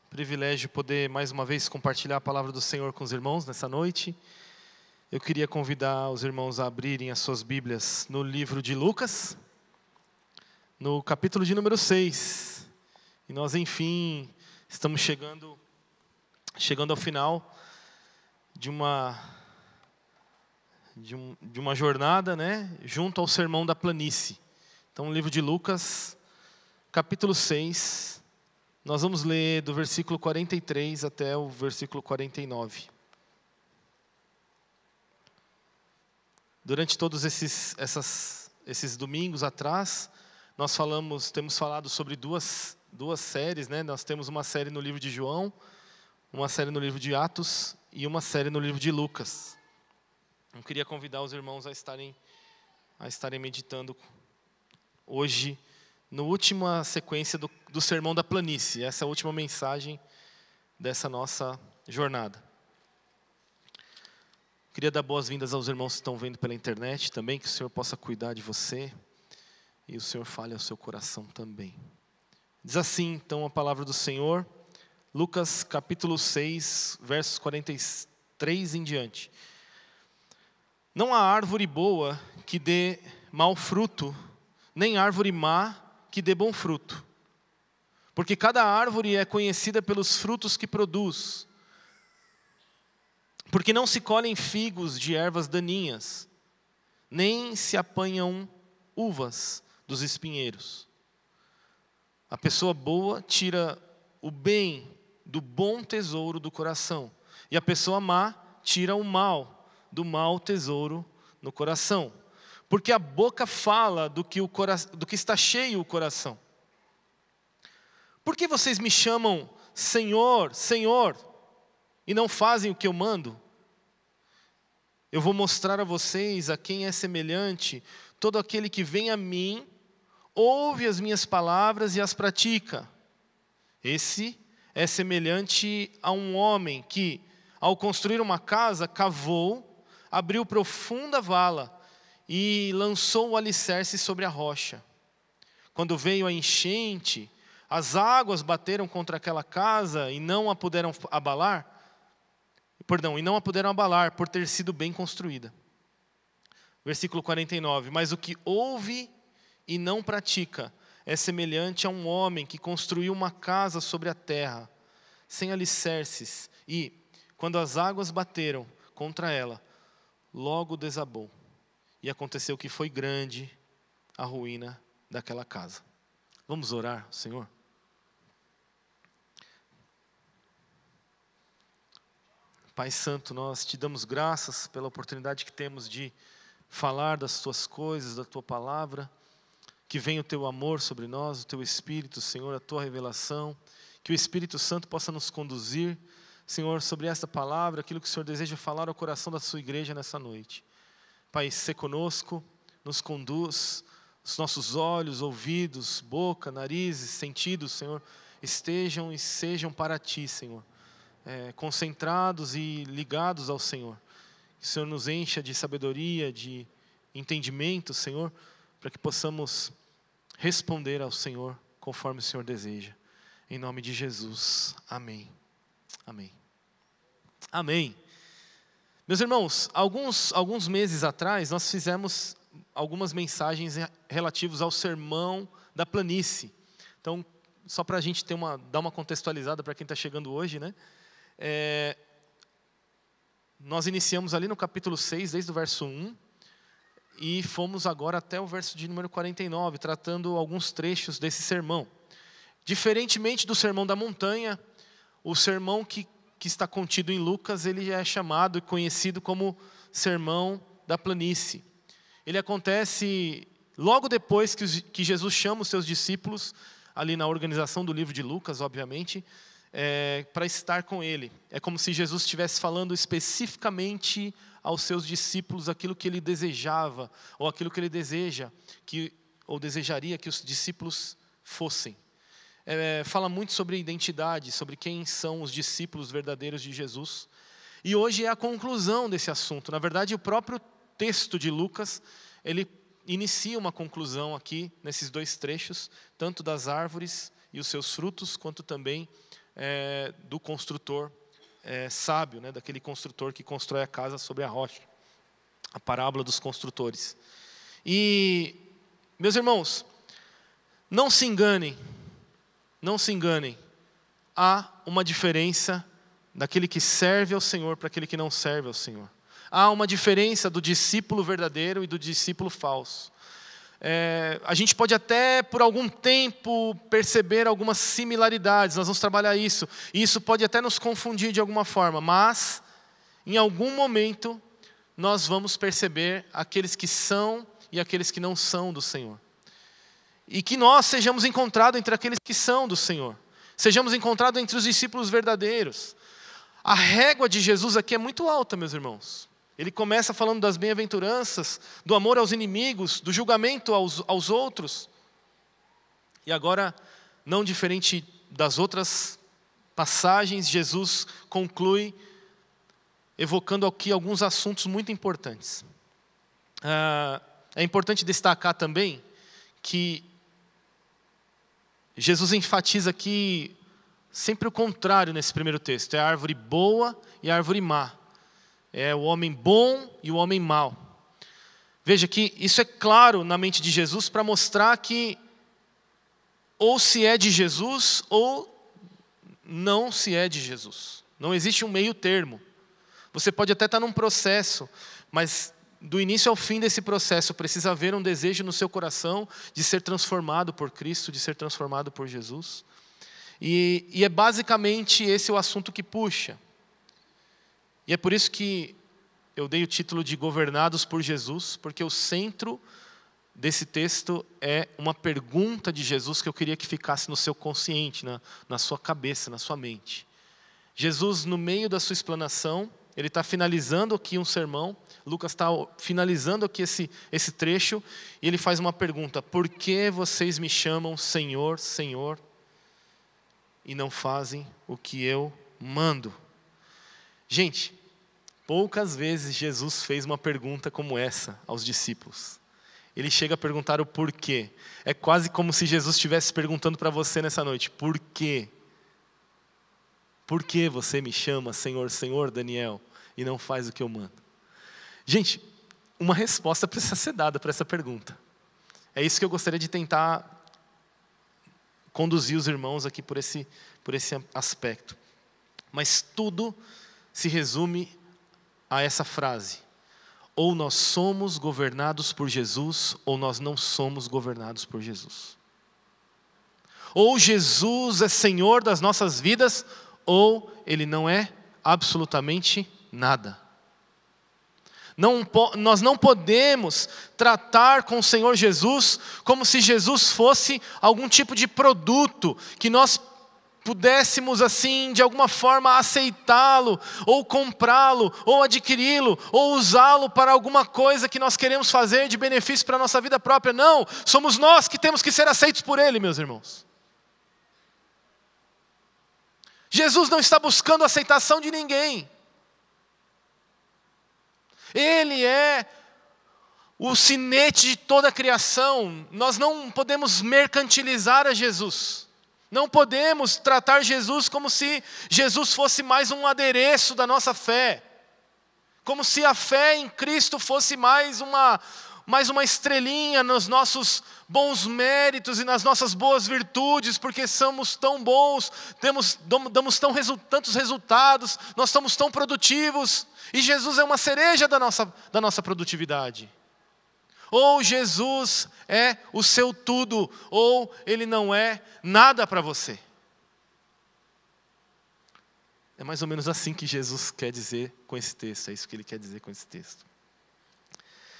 Privilégio poder mais uma vez compartilhar a palavra do Senhor com os irmãos nessa noite. Eu queria convidar os irmãos a abrirem as suas Bíblias no livro de Lucas, no capítulo de número 6. E nós, enfim, estamos chegando ao final de uma jornada, né, junto ao Sermão da Planície. Então, o livro de Lucas, capítulo 6, nós vamos ler do versículo 43 até o versículo 49. Durante todos esses domingos atrás, nós temos falado sobre duas séries, né? Nós temos uma série no livro de João, uma série no livro de Atos e uma série no livro de Lucas. Eu queria convidar os irmãos a estarem meditando hoje, na última sequência do Sermão da Planície, essa última mensagem dessa nossa jornada. Queria dar boas-vindas aos irmãos que estão vendo pela internet também, que o Senhor possa cuidar de você e o Senhor fale ao seu coração também. Diz assim, então, a palavra do Senhor, Lucas capítulo 6, versos 43 em diante. Não há árvore boa que dê mau fruto, nem árvore má que dê bom fruto. Porque cada árvore é conhecida pelos frutos que produz. Porque não se colhem figos de ervas daninhas, nem se apanham uvas dos espinheiros. A pessoa boa tira o bem do bom tesouro do coração, e a pessoa má tira o mal do mau tesouro no coração. Porque a boca fala do que está cheio o coração. Por que vocês me chamam Senhor, Senhor, e não fazem o que eu mando? Eu vou mostrar a vocês a quem é semelhante todo aquele que vem a mim, ouve as minhas palavras e as pratica. Esse é semelhante a um homem que, ao construir uma casa, cavou, abriu profunda vala e lançou o alicerce sobre a rocha. Quando veio a enchente, as águas bateram contra aquela casa e não a puderam abalar, por ter sido bem construída. Versículo 49, mas o que ouve e não pratica é semelhante a um homem que construiu uma casa sobre a terra, sem alicerces, e, quando as águas bateram contra ela, logo desabou. E aconteceu que foi grande a ruína daquela casa. Vamos orar, Senhor? Pai Santo, nós te damos graças pela oportunidade que temos de falar das tuas coisas, da tua palavra. Que venha o teu amor sobre nós, o teu Espírito, Senhor, a tua revelação. Que o Espírito Santo possa nos conduzir, Senhor, sobre esta palavra, aquilo que o Senhor deseja falar ao coração da sua igreja nessa noite. Pai, se conosco, nos conduz, os nossos olhos, ouvidos, boca, narizes, sentidos, Senhor, estejam e sejam para Ti, Senhor, concentrados e ligados ao Senhor. Que o Senhor nos encha de sabedoria, de entendimento, Senhor, para que possamos responder ao Senhor conforme o Senhor deseja. Em nome de Jesus. Amém. Amém. Amém. Meus irmãos, alguns meses atrás, nós fizemos algumas mensagens relativas ao Sermão da Planície. Então, só para a gente dar uma contextualizada para quem está chegando hoje, né? Nós iniciamos ali no capítulo 6, desde o verso 1, e fomos agora até o verso de número 49, tratando alguns trechos desse sermão. Diferentemente do Sermão da Montanha, o sermão que está contido em Lucas, ele é chamado e conhecido como Sermão da Planície. Ele acontece logo depois que Jesus chama os seus discípulos, ali na organização do livro de Lucas, obviamente, para estar com ele. É como se Jesus estivesse falando especificamente aos seus discípulos aquilo que ele desejava, ou aquilo que ele deseja, ou desejaria que os discípulos fossem. Fala muito sobre identidade, sobre quem são os discípulos verdadeiros de Jesus. E hoje é a conclusão desse assunto. Na verdade, o próprio texto de Lucas, ele inicia uma conclusão aqui, nesses dois trechos, tanto das árvores e os seus frutos, quanto também do construtor sábio, né, daquele construtor que constrói a casa sobre a rocha. A parábola dos construtores. E, meus irmãos, não se enganem, há uma diferença daquele que serve ao Senhor para aquele que não serve ao Senhor. Há uma diferença do discípulo verdadeiro e do discípulo falso. A gente pode até, por algum tempo, perceber algumas similaridades, nós vamos trabalhar isso, e isso pode até nos confundir de alguma forma, mas, em algum momento, nós vamos perceber aqueles que são e aqueles que não são do Senhor. E que nós sejamos encontrados entre aqueles que são do Senhor. Sejamos encontrados entre os discípulos verdadeiros. A régua de Jesus aqui é muito alta, meus irmãos. Ele começa falando das bem-aventuranças, do amor aos inimigos, do julgamento aos outros. E agora, não diferente das outras passagens, Jesus conclui evocando aqui alguns assuntos muito importantes. É importante destacar também que Jesus enfatiza aqui sempre o contrário nesse primeiro texto. É a árvore boa e a árvore má. É o homem bom e o homem mau. Veja que isso é claro na mente de Jesus para mostrar que ou se é de Jesus ou não se é de Jesus. Não existe um meio termo. Você pode até estar num processo, mas do início ao fim desse processo precisa haver um desejo no seu coração de ser transformado por Cristo, de ser transformado por Jesus. E é basicamente esse o assunto que puxa. E é por isso que eu dei o título de Governados por Jesus, porque o centro desse texto é uma pergunta de Jesus que eu queria que ficasse no seu consciente, na sua cabeça, na sua mente. Jesus, no meio da sua explanação, ele está finalizando aqui um sermão, Lucas está finalizando aqui esse trecho, e ele faz uma pergunta: por que vocês me chamam Senhor, Senhor, e não fazem o que eu mando? Gente, poucas vezes Jesus fez uma pergunta como essa aos discípulos. Ele chega a perguntar o porquê. É quase como se Jesus estivesse perguntando para você nessa noite: por quê? Por que você me chama Senhor, Senhor, Daniel, e não faz o que eu mando? Gente, uma resposta precisa ser dada para essa pergunta. É isso que eu gostaria de tentar conduzir os irmãos aqui por esse aspecto. Mas tudo se resume a essa frase: ou nós somos governados por Jesus, ou nós não somos governados por Jesus. Ou Jesus é Senhor das nossas vidas, ou Ele não é absolutamente nada. Nós não podemos tratar com o Senhor Jesus como se Jesus fosse algum tipo de produto que nós pudéssemos assim de alguma forma aceitá-lo, ou comprá-lo, ou adquiri-lo, ou usá-lo para alguma coisa que nós queremos fazer de benefício para a nossa vida própria. Não, somos nós que temos que ser aceitos por Ele, meus irmãos. Jesus não está buscando a aceitação de ninguém. Ele é o sinete de toda a criação. Nós não podemos mercantilizar a Jesus. Não podemos tratar Jesus como se Jesus fosse mais um adereço da nossa fé. Como se a fé em Cristo fosse mais uma estrelinha nos nossos bons méritos e nas nossas boas virtudes, porque somos tão bons, damos tantos resultados, nós somos tão produtivos, e Jesus é uma cereja da nossa produtividade. Ou Jesus é o seu tudo, ou Ele não é nada para você. É mais ou menos assim que Jesus quer dizer com esse texto, é isso que Ele quer dizer com esse texto.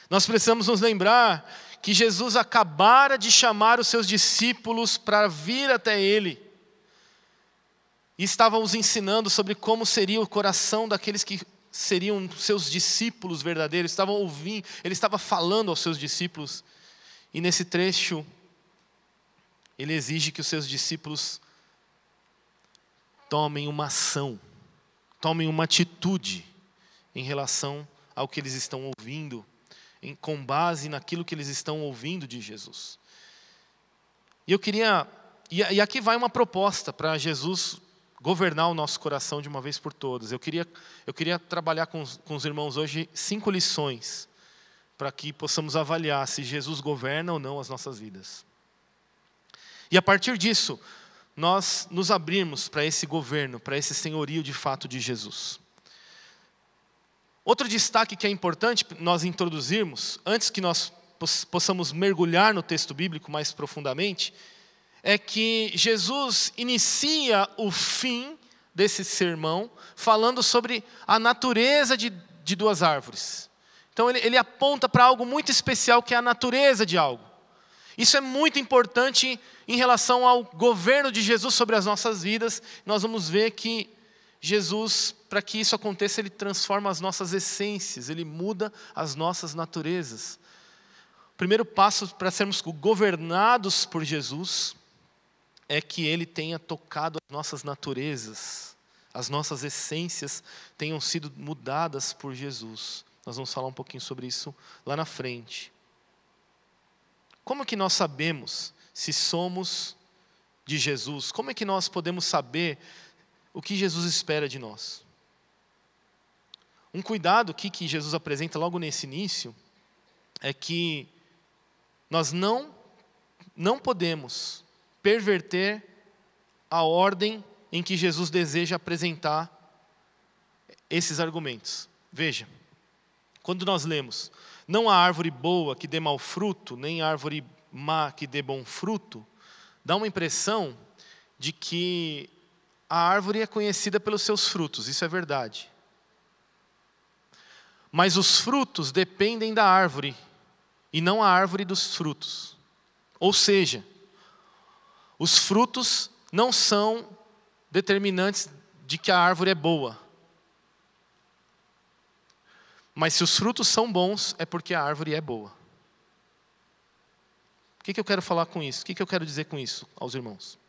Nós precisamos nos lembrar que Jesus acabara de chamar os seus discípulos para vir até Ele. E estava os ensinando sobre como seria o coração daqueles que seriam seus discípulos verdadeiros. Estavam ouvindo, Ele estava falando aos seus discípulos. E nesse trecho, Ele exige que os seus discípulos tomem uma ação, tomem uma atitude em relação ao que eles estão ouvindo, com base naquilo que eles estão ouvindo de Jesus. E eu queria E aqui vai uma proposta para Jesus governar o nosso coração de uma vez por todas. Eu queria trabalhar com os irmãos hoje 5 lições, para que possamos avaliar se Jesus governa ou não as nossas vidas. E a partir disso, nós nos abrirmos para esse governo, para esse senhorio de fato de Jesus. Outro destaque que é importante nós introduzirmos, antes que nós possamos mergulhar no texto bíblico mais profundamente, é que Jesus inicia o fim desse sermão falando sobre a natureza de 2 árvores. Então ele aponta para algo muito especial, que é a natureza de algo. Isso é muito importante em relação ao governo de Jesus sobre as nossas vidas. Nós vamos ver que Jesus, para que isso aconteça, ele transforma as nossas essências, ele muda as nossas naturezas. O primeiro passo para sermos governados por Jesus é que ele tenha tocado as nossas naturezas, as nossas essências tenham sido mudadas por Jesus. Nós vamos falar um pouquinho sobre isso lá na frente. Como que nós sabemos se somos de Jesus? Como é que nós podemos saber o que Jesus espera de nós? Um cuidado aqui que Jesus apresenta logo nesse início é que nós não podemos perverter a ordem em que Jesus deseja apresentar esses argumentos. Veja, quando nós lemos, não há árvore boa que dê mau fruto, nem árvore má que dê bom fruto, dá uma impressão de que a árvore é conhecida pelos seus frutos, isso é verdade. Mas os frutos dependem da árvore, e não a árvore dos frutos. Ou seja, os frutos não são determinantes de que a árvore é boa. Mas se os frutos são bons, é porque a árvore é boa. O que eu quero falar com isso? O que eu quero dizer com isso aos irmãos?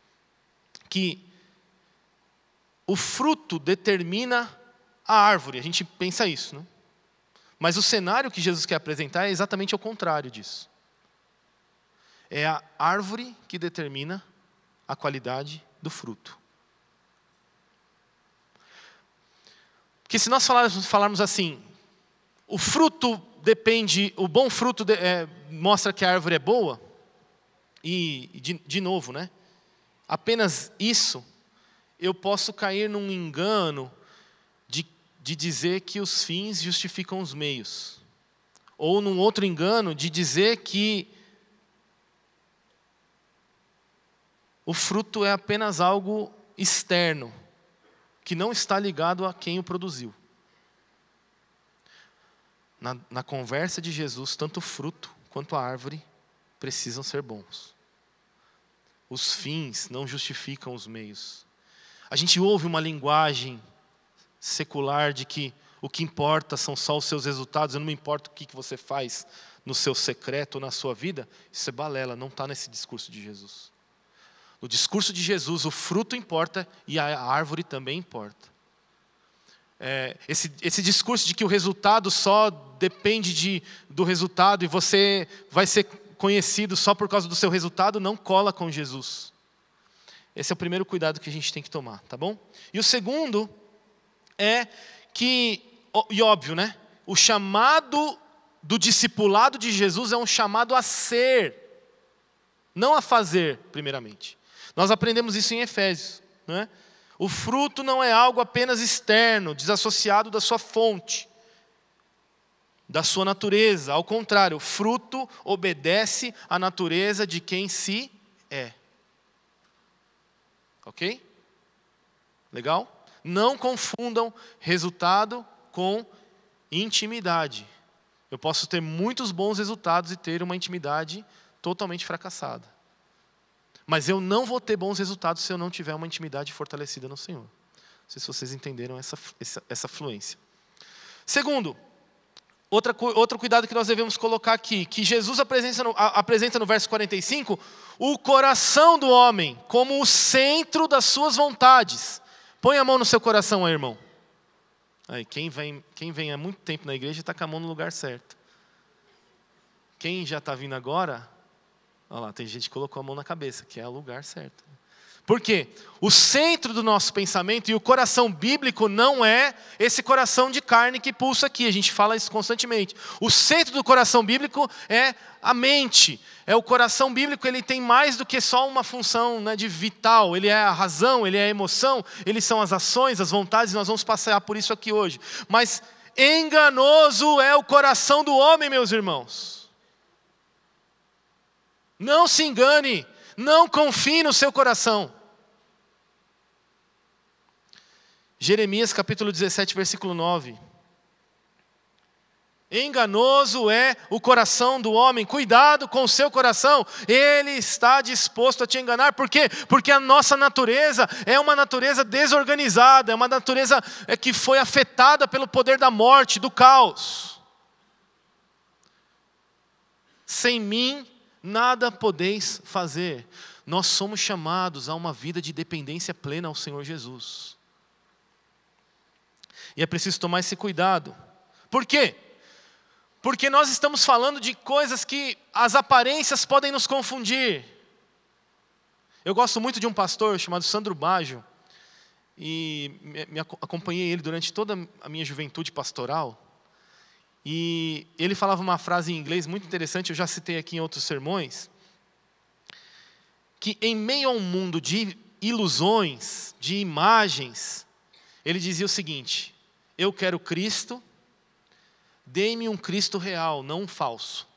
Que o fruto determina a árvore. A gente pensa isso, né? Mas o cenário que Jesus quer apresentar é exatamente o contrário disso. É a árvore que determina a qualidade do fruto. Porque se nós falarmos assim, o fruto depende, o bom fruto mostra que a árvore é boa, e de novo, né? Apenas isso, eu posso cair num engano de dizer que os fins justificam os meios. Ou num outro engano de dizer que o fruto é apenas algo externo, que não está ligado a quem o produziu. Na conversa de Jesus, tanto o fruto quanto a árvore precisam ser bons. Os fins não justificam os meios. A gente ouve uma linguagem secular de que o que importa são só os seus resultados, eu não me importo o que você faz no seu secreto ou na sua vida. Isso é balela, não está nesse discurso de Jesus. No discurso de Jesus, o fruto importa e a árvore também importa. Esse discurso de que o resultado só depende do resultado e você vai ser conhecido só por causa do seu resultado, não cola com Jesus. Esse é o primeiro cuidado que a gente tem que tomar, tá bom? E o segundo é que, e óbvio, né? O chamado do discipulado de Jesus é um chamado a ser, não a fazer, primeiramente. Nós aprendemos isso em Efésios, né? O fruto não é algo apenas externo, desassociado da sua fonte, da sua natureza. Ao contrário, o fruto obedece à natureza de quem se é. Ok? Legal? Não confundam resultado com intimidade. Eu posso ter muitos bons resultados e ter uma intimidade totalmente fracassada. Mas eu não vou ter bons resultados se eu não tiver uma intimidade fortalecida no Senhor. Não sei se vocês entenderam essa fluência. Segundo, outro cuidado que nós devemos colocar aqui, que Jesus apresenta no verso 45, o coração do homem como o centro das suas vontades. Põe a mão no seu coração aí, irmão. Aí, quem vem há muito tempo na igreja está com a mão no lugar certo. Quem já está vindo agora, Olha lá, tem gente que colocou a mão na cabeça, que é o lugar certo. Por quê? O centro do nosso pensamento e o coração bíblico não é esse coração de carne que pulsa aqui, a gente fala isso constantemente. O centro do coração bíblico é a mente. O coração bíblico, ele tem mais do que só uma função, né, de vital. Ele é a razão, ele é a emoção, eles são as ações, as vontades, nós vamos passear por isso aqui hoje. Mas enganoso é o coração do homem, meus irmãos. Não se engane, não confie no seu coração. Jeremias capítulo 17, versículo 9. Enganoso é o coração do homem, cuidado com o seu coração, ele está disposto a te enganar. Por quê? Porque a nossa natureza é uma natureza desorganizada, é uma natureza que foi afetada pelo poder da morte, do caos. Sem mim, nada podeis fazer. Nós somos chamados a uma vida de dependência plena ao Senhor Jesus. E é preciso tomar esse cuidado. Por quê? Porque nós estamos falando de coisas que as aparências podem nos confundir. Eu gosto muito de um pastor chamado Sandro Baggio. E acompanhei ele durante toda a minha juventude pastoral. E ele falava uma frase em inglês muito interessante, eu já citei aqui em outros sermões. Que em meio a um mundo de ilusões, de imagens, ele dizia o seguinte: eu quero Cristo, dê-me um Cristo real, não um falso.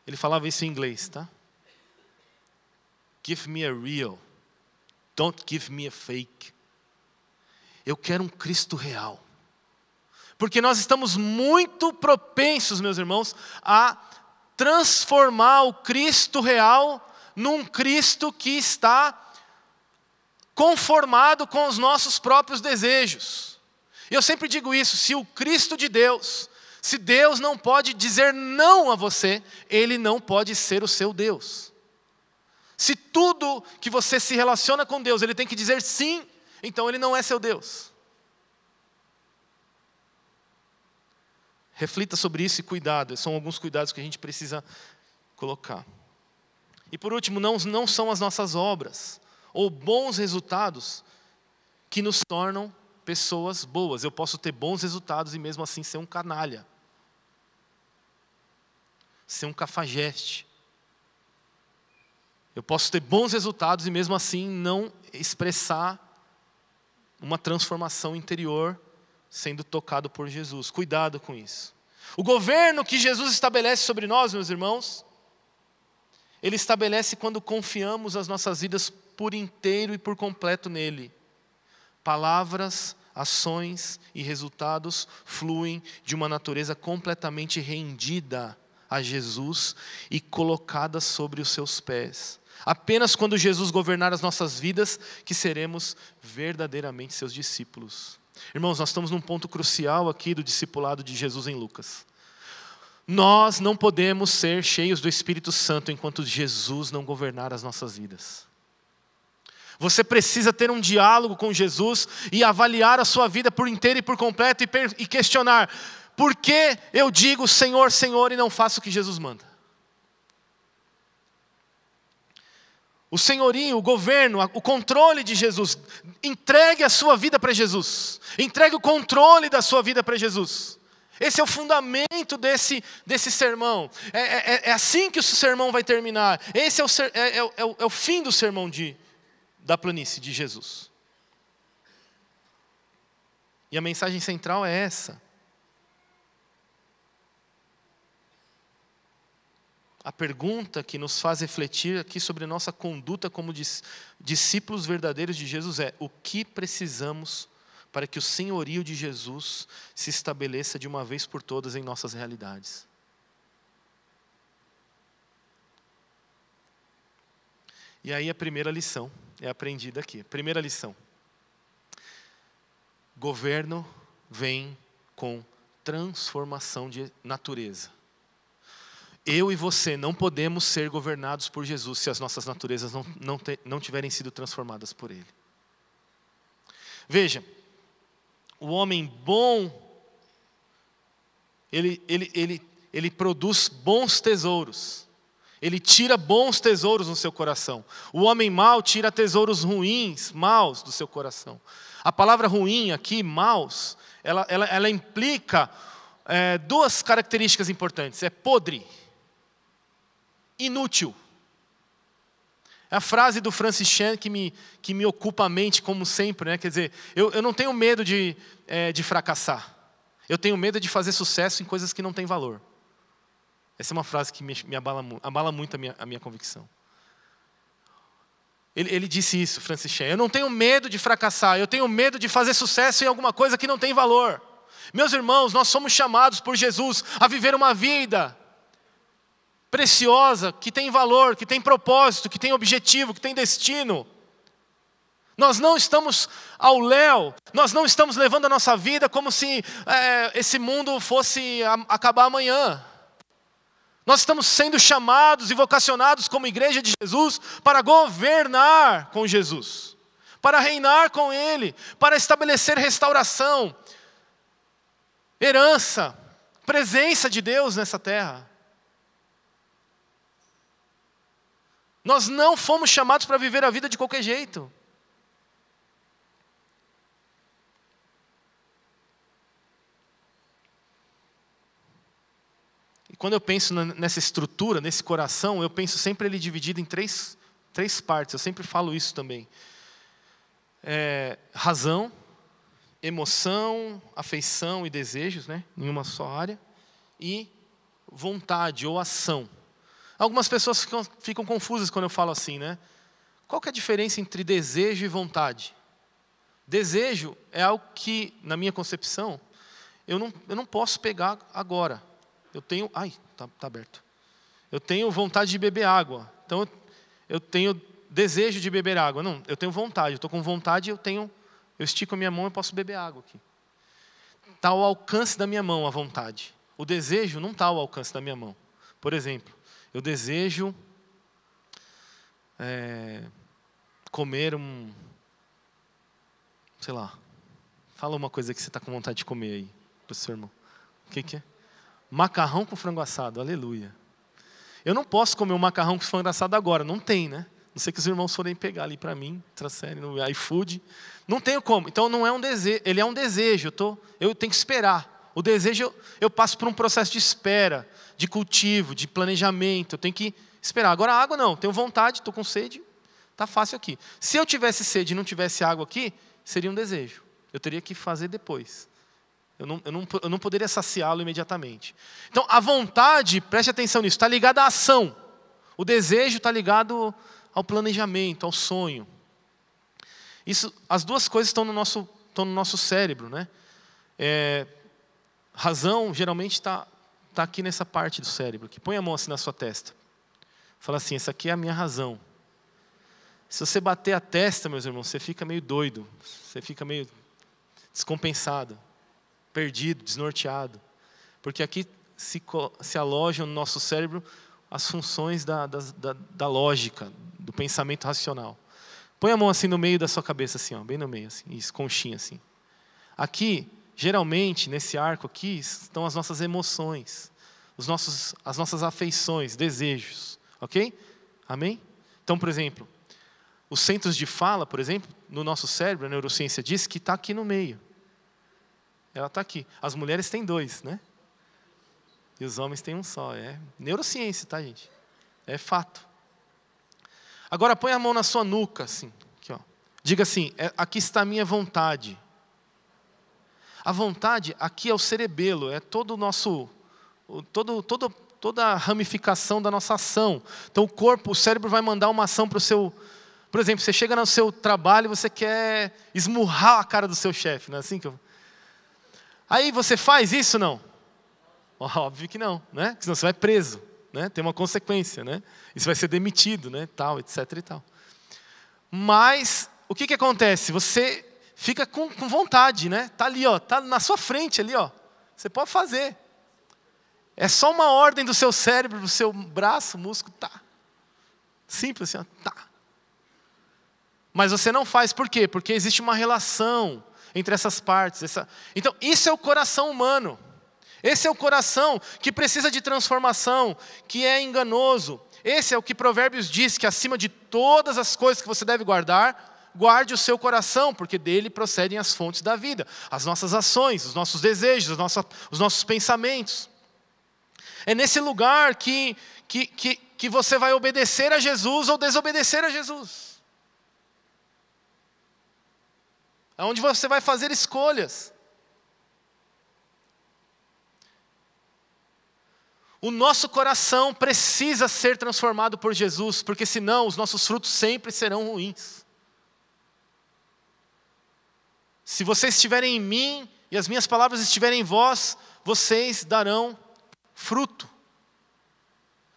Ele falava isso em inglês, tá? Give me a real, don't give me a fake. Eu quero um Cristo real. Porque nós estamos muito propensos, meus irmãos, a transformar o Cristo real num Cristo que está conformado com os nossos próprios desejos. Eu sempre digo isso, se o Cristo de Deus, se Deus não pode dizer não a você, Ele não pode ser o seu Deus. Se tudo que você se relaciona com Deus, Ele tem que dizer sim, então Ele não é seu Deus. Reflita sobre isso e cuidado, são alguns cuidados que a gente precisa colocar. E por último, não são as nossas obras ou bons resultados que nos tornam pessoas boas. Eu posso ter bons resultados e mesmo assim ser um canalha, ser um cafajeste. Eu posso ter bons resultados e mesmo assim não expressar uma transformação interior sendo tocado por Jesus. Cuidado com isso. O governo que Jesus estabelece sobre nós, meus irmãos, Ele estabelece quando confiamos as nossas vidas por inteiro e por completo nele. Palavras, ações e resultados fluem de uma natureza completamente rendida a Jesus e colocada sobre os seus pés. Apenas quando Jesus governar as nossas vidas que seremos verdadeiramente seus discípulos. Irmãos, nós estamos num ponto crucial aqui do discipulado de Jesus em Lucas. Nós não podemos ser cheios do Espírito Santo enquanto Jesus não governar as nossas vidas. Você precisa ter um diálogo com Jesus e avaliar a sua vida por inteiro e por completo e questionar: por que eu digo Senhor, Senhor e não faço o que Jesus manda? O senhorio, o governo, o controle de Jesus. Entregue a sua vida para Jesus. Entregue o controle da sua vida para Jesus. Esse é o fundamento desse sermão. É assim que o sermão vai terminar. Esse é o fim do sermão da planície de Jesus. E a mensagem central é essa. A pergunta que nos faz refletir aqui sobre nossa conduta como discípulos verdadeiros de Jesus é: o que precisamos para que o senhorio de Jesus se estabeleça de uma vez por todas em nossas realidades? E aí a primeira lição é aprendida aqui. Primeira lição: governo vem com transformação de natureza. Eu e você não podemos ser governados por Jesus se as nossas naturezas não tiverem sido transformadas por Ele. Veja, o homem bom, ele ele produz bons tesouros. Ele tira bons tesouros no seu coração. O homem mau tira tesouros ruins, maus do seu coração. A palavra ruim aqui, maus, ela implica duas características importantes. É podre, inútil. É a frase do Francis Chan que me ocupa a mente, como sempre, né? Quer dizer, eu não tenho medo de fracassar. Eu tenho medo de fazer sucesso em coisas que não têm valor. Essa é uma frase que me abala muito a minha convicção. Ele disse isso, Francis Chan. Eu não tenho medo de fracassar, eu tenho medo de fazer sucesso em alguma coisa que não tem valor. Meus irmãos, nós somos chamados por Jesus a viver uma vida preciosa, que tem valor, que tem propósito, que tem objetivo, que tem destino. Nós não estamos ao léu, nós não estamos levando a nossa vida como se esse mundo fosse acabar amanhã. Nós estamos sendo chamados e vocacionados como igreja de Jesus para governar com Jesus, para reinar com Ele, para estabelecer restauração, herança, presença de Deus nessa terra. Nós não fomos chamados para viver a vida de qualquer jeito. E quando eu penso nessa estrutura, nesse coração, eu penso sempre ele dividido em três partes. Eu sempre falo isso também. Razão, emoção, afeição e desejos, né? Em uma só área. E vontade ou ação. Algumas pessoas ficam confusas quando eu falo assim, né? Qual que é a diferença entre desejo e vontade? Desejo é algo que, na minha concepção, eu não posso pegar agora. Eu tenho... Ai, tá aberto. Eu tenho vontade de beber água. Então, eu tenho desejo de beber água. Não, eu tenho vontade. Eu estou com vontade, eu estico a minha mão e posso beber água aqui. Está ao alcance da minha mão a vontade. O desejo não está ao alcance da minha mão. Por exemplo, eu desejo comer sei lá, fala uma coisa que você está com vontade de comer aí, para o seu irmão. O que é? Macarrão com frango assado, aleluia. Eu não posso comer um macarrão com frango assado agora, não tem, né? Não sei que os irmãos forem pegar ali para mim, trouxerem no iFood. Não tenho como, então não é um desejo, ele é um desejo, eu tenho que esperar. O desejo, eu passo por um processo de espera, de cultivo, de planejamento, eu tenho que esperar. Agora a água não, tenho vontade, estou com sede, está fácil aqui. Se eu tivesse sede e não tivesse água aqui, seria um desejo. Eu teria que fazer depois. Eu não poderia saciá-lo imediatamente. Então a vontade, preste atenção nisso, está ligada à ação. O desejo está ligado ao planejamento, ao sonho. As duas coisas estão no nosso cérebro, né? Razão geralmente está aqui nessa parte do cérebro. Que põe a mão assim na sua testa. Fala assim, essa aqui é a minha razão. Se você bater a testa, meus irmãos, você fica meio doido. Você fica meio descompensado, perdido, desnorteado. Porque aqui se alojam no nosso cérebro as funções da lógica, do pensamento racional. Põe a mão assim no meio da sua cabeça, assim, ó, bem no meio, assim, isso, conchinha assim. Aqui, geralmente, nesse arco aqui, estão as nossas emoções, as nossas afeições, desejos, ok? Amém? Então, por exemplo, os centros de fala, por exemplo, no nosso cérebro, a neurociência diz que está aqui no meio. Ela está aqui. As mulheres têm 2, né? E os homens têm um só. É neurociência, tá, gente? É fato. Agora põe a mão na sua nuca, assim. Aqui, ó. Diga assim, aqui está a minha vontade. A vontade aqui é o cerebelo, é todo o nosso... toda a ramificação da nossa ação. Então o cérebro vai mandar uma ação para o seu... Por exemplo, você chega no seu trabalho e você quer esmurrar a cara do seu chefe, não é assim que eu... Aí você faz isso, não? Óbvio que não, né? Porque senão você vai preso, né? Tem uma consequência, né? E você vai ser demitido, né? Tal, etc e tal. Mas o que acontece? Você fica com vontade, né? Tá ali, ó, tá na sua frente ali, ó. Você pode fazer. É só uma ordem do seu cérebro, do seu braço, músculo, tá. Simples assim, ó, tá. Mas você não faz, por quê? Porque existe uma relação entre essas partes. Então, isso é o coração humano. Esse é o coração que precisa de transformação, que é enganoso. Esse é o que Provérbios diz, que acima de todas as coisas que você deve guardar, guarde o seu coração, porque dele procedem as fontes da vida, as nossas ações, os nossos desejos, os nossos pensamentos. É nesse lugar que você vai obedecer a Jesus ou desobedecer a Jesus. É onde você vai fazer escolhas. O nosso coração precisa ser transformado por Jesus, porque senão os nossos frutos sempre serão ruins. Se vocês estiverem em mim e as minhas palavras estiverem em vós, vocês darão fruto.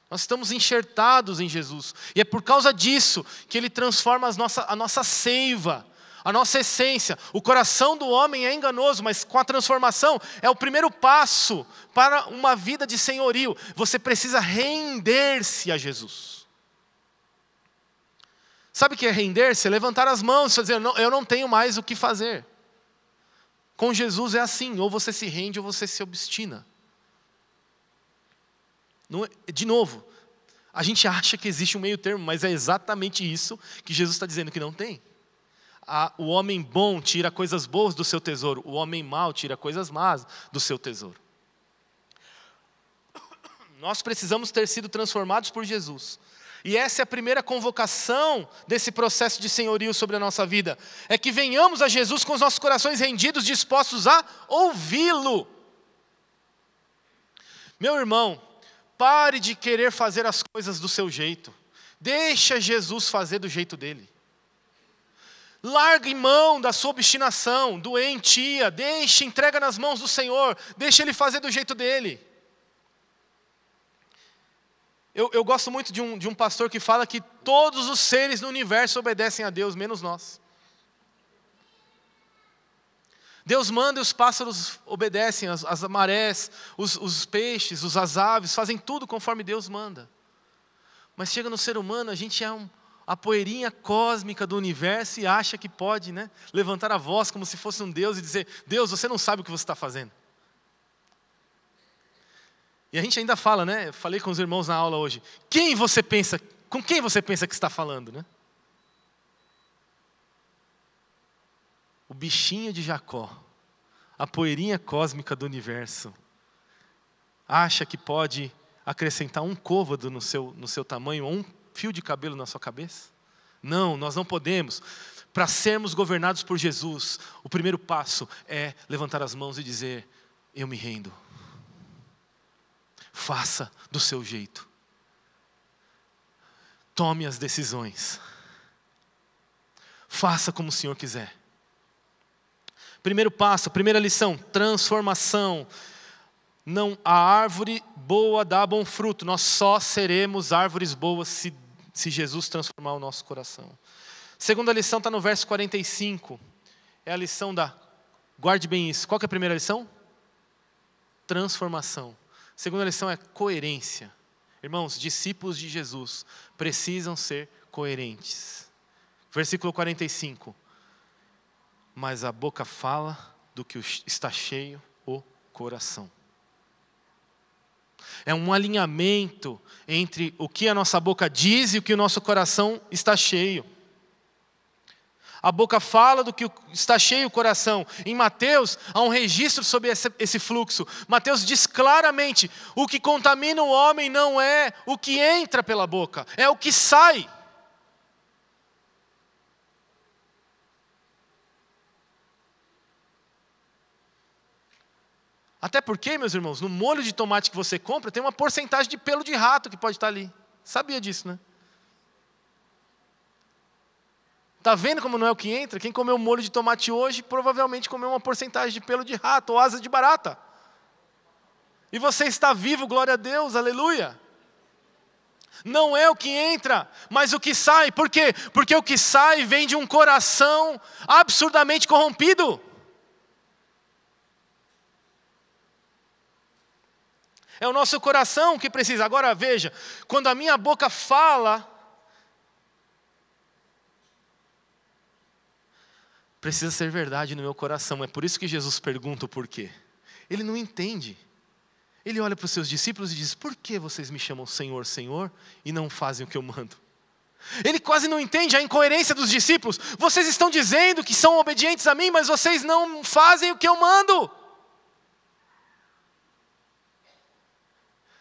Nós estamos enxertados em Jesus. E é por causa disso que Ele transforma a nossa seiva, a nossa essência. O coração do homem é enganoso, mas com a transformação é o primeiro passo para uma vida de senhorio. Você precisa render-se a Jesus. Sabe o que é render-se? É levantar as mãos e dizer, eu não tenho mais o que fazer. Com Jesus é assim, ou você se rende ou você se obstina. De novo, a gente acha que existe um meio termo, mas é exatamente isso que Jesus está dizendo que não tem. O homem bom tira coisas boas do seu tesouro, o homem mau tira coisas más do seu tesouro. Nós precisamos ter sido transformados por Jesus. E essa é a primeira convocação desse processo de senhorio sobre a nossa vida. É que venhamos a Jesus com os nossos corações rendidos, dispostos a ouvi-lo. Meu irmão, pare de querer fazer as coisas do seu jeito. Deixa Jesus fazer do jeito dele. Largue mão da sua obstinação, doentia, entrega nas mãos do Senhor, deixa Ele fazer do jeito dele. Eu gosto muito de um pastor que fala que todos os seres no universo obedecem a Deus, menos nós. Deus manda e os pássaros obedecem, as marés, os peixes, as aves, fazem tudo conforme Deus manda. Mas chega no ser humano, a gente é a poeirinha cósmica do universo e acha que pode, levantar a voz como se fosse um Deus e dizer, Deus, você não sabe o que você está fazendo. E a gente ainda fala, eu falei com os irmãos na aula hoje, com quem você pensa que está falando, O bichinho de Jacó, a poeirinha cósmica do universo, acha que pode acrescentar um côvado no seu tamanho, ou um fio de cabelo na sua cabeça? Não, nós não podemos. Para sermos governados por Jesus, o primeiro passo é levantar as mãos e dizer, eu me rendo. Faça do seu jeito. Tome as decisões. Faça como o Senhor quiser. Primeiro passo, primeira lição, transformação. Não, a árvore boa dá bom fruto. Nós só seremos árvores boas se Jesus transformar o nosso coração. Segunda lição está no verso 45. É a lição guarde bem isso. Qual que é a primeira lição? Transformação. Segunda lição é coerência. Irmãos, discípulos de Jesus precisam ser coerentes. Versículo 45. Mas a boca fala do que está cheio o coração. É um alinhamento entre o que a nossa boca diz e o que o nosso coração está cheio. A boca fala do que está cheio o coração. Em Mateus, há um registro sobre esse fluxo. Mateus diz claramente, o que contamina o homem não é o que entra pela boca, é o que sai. Até porque, meus irmãos, no molho de tomate que você compra, tem uma porcentagem de pelo de rato que pode estar ali. Sabia disso, né? Está vendo como não é o que entra? Quem comeu molho de tomate hoje, provavelmente comeu uma porcentagem de pelo de rato ou asa de barata. E você está vivo, glória a Deus, aleluia. Não é o que entra, mas o que sai. Por quê? Porque o que sai vem de um coração absurdamente corrompido. É o nosso coração que precisa. Agora veja, quando a minha boca fala, precisa ser verdade no meu coração. É por isso que Jesus pergunta o porquê. Ele não entende. Ele olha para os seus discípulos e diz: por que vocês me chamam Senhor, Senhor, e não fazem o que eu mando? Ele quase não entende a incoerência dos discípulos. Vocês estão dizendo que são obedientes a mim, mas vocês não fazem o que eu mando.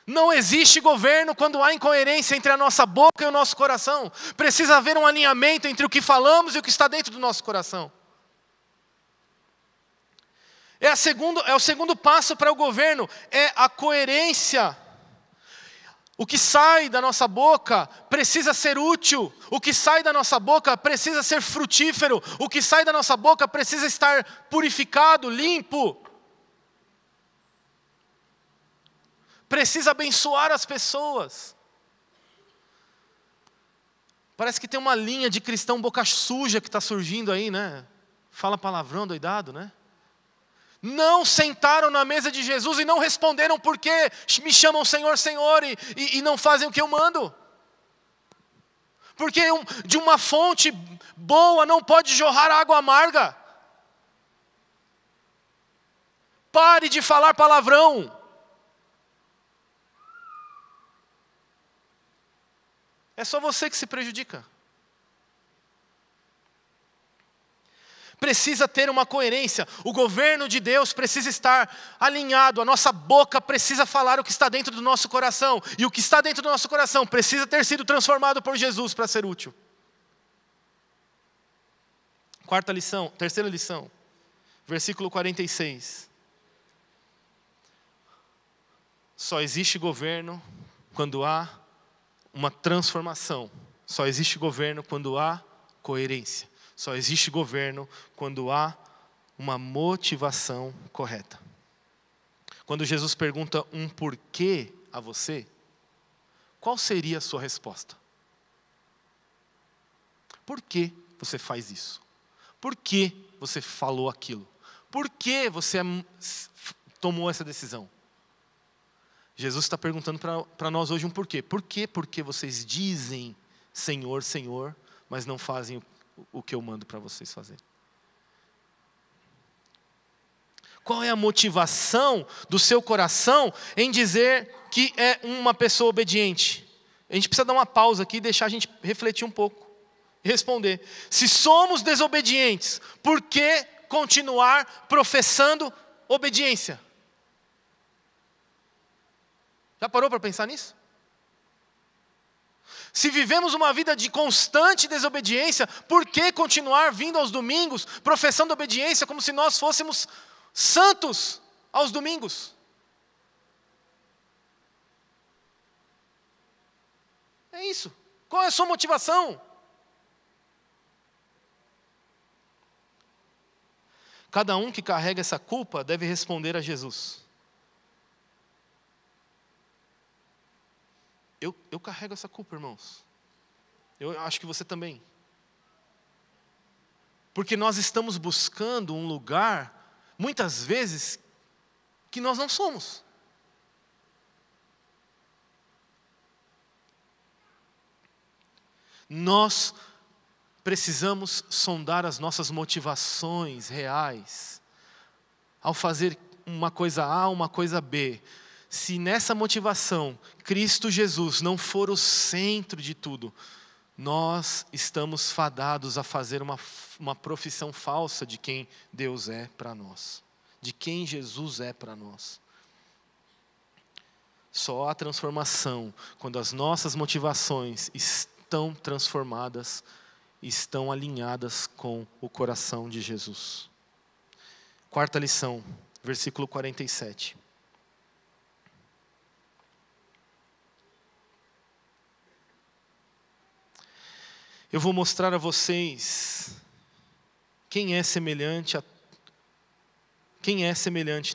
Não existe governo quando há incoerência entre a nossa boca e o nosso coração. Precisa haver um alinhamento entre o que falamos e o que está dentro do nosso coração. É o segundo passo para o governo, é a coerência. O que sai da nossa boca precisa ser útil. O que sai da nossa boca precisa ser frutífero. O que sai da nossa boca precisa estar purificado, limpo. Precisa abençoar as pessoas. Parece que tem uma linha de cristão boca suja que está surgindo aí, né? Fala palavrão doidado, né? Não sentaram na mesa de Jesus e não responderam por que me chamam Senhor, Senhor e não fazem o que eu mando. Porque de uma fonte boa não pode jorrar água amarga. Pare de falar palavrão. É só você que se prejudica. Precisa ter uma coerência. O governo de Deus precisa estar alinhado. A nossa boca precisa falar o que está dentro do nosso coração. E o que está dentro do nosso coração precisa ter sido transformado por Jesus para ser útil. Terceira lição. Versículo 46. Só existe governo quando há uma transformação. Só existe governo quando há coerência. Só existe governo quando há uma motivação correta. Quando Jesus pergunta um porquê a você, qual seria a sua resposta? Por que você faz isso? Por que você falou aquilo? Por que você tomou essa decisão? Jesus está perguntando para nós hoje um porquê. Por quê? Porque vocês dizem Senhor, Senhor, mas não fazem o que eu mando para vocês fazerem. Qual é a motivação do seu coração em dizer que é uma pessoa obediente? A gente precisa dar uma pausa aqui e deixar a gente refletir um pouco. E responder. Se somos desobedientes, por que continuar professando obediência? Já parou para pensar nisso? Se vivemos uma vida de constante desobediência, por que continuar vindo aos domingos, professando obediência como se nós fôssemos santos aos domingos? É isso. Qual é a sua motivação? Cada um que carrega essa culpa deve responder a Jesus. Eu carrego essa culpa, irmãos. Eu acho que você também. Porque nós estamos buscando um lugar, muitas vezes, que nós não somos. Nós precisamos sondar as nossas motivações reais. Ao fazer uma coisa A, uma coisa B. Se nessa motivação, Cristo Jesus não for o centro de tudo, nós estamos fadados a fazer uma profissão falsa de quem Deus é para nós. De quem Jesus é para nós. Só há transformação quando as nossas motivações estão transformadas, estão alinhadas com o coração de Jesus. Quarta lição, versículo 47. Eu vou mostrar a vocês quem é semelhante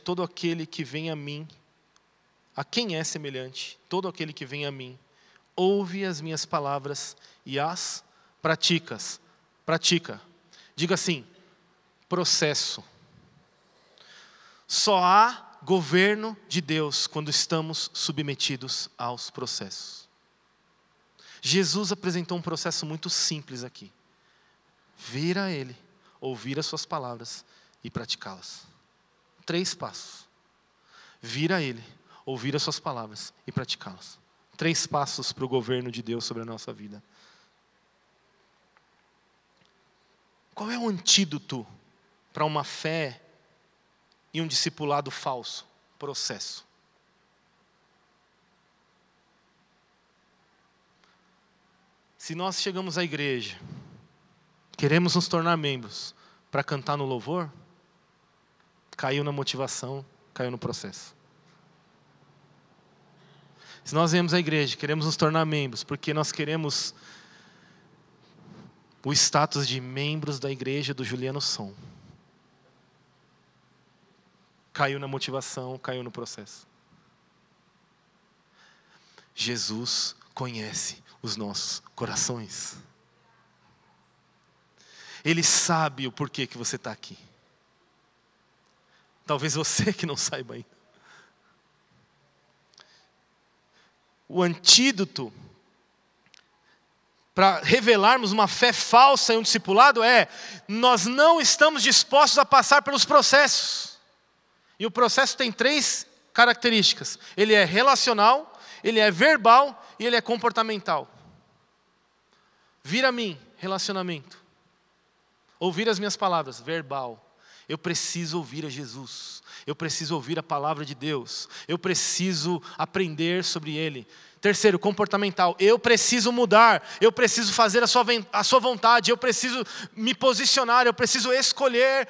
todo aquele que vem a mim. A quem é semelhante todo aquele que vem a mim, ouve as minhas palavras e as pratica. Diga assim: processo. Só há governo de Deus quando estamos submetidos aos processos. Jesus apresentou um processo muito simples aqui. Vir a Ele, ouvir as suas palavras e praticá-las. 3 passos. Vir a Ele, ouvir as suas palavras e praticá-las. 3 passos para o governo de Deus sobre a nossa vida. Qual é o antídoto para uma fé e um discipulado falso? Processo. Se nós chegamos à igreja, queremos nos tornar membros para cantar no louvor, caiu na motivação, caiu no processo. Se nós viemos à igreja, queremos nos tornar membros, porque nós queremos o status de membros da igreja do Juliano Som, caiu na motivação, caiu no processo. Jesus conhece os nossos corações. Ele sabe o porquê que você está aqui. Talvez você que não saiba ainda. O antídoto para revelarmos uma fé falsa em um discipulado é: nós não estamos dispostos a passar pelos processos. E o processo tem 3 características. Ele é relacional, ele é verbal e ele é comportamental. Vir a mim, relacionamento. Ouvir as minhas palavras, verbal. Eu preciso ouvir a Jesus. Eu preciso ouvir a palavra de Deus. Eu preciso aprender sobre Ele. 3º, comportamental. Eu preciso mudar. Eu preciso fazer a sua vontade. Eu preciso me posicionar. Eu preciso escolher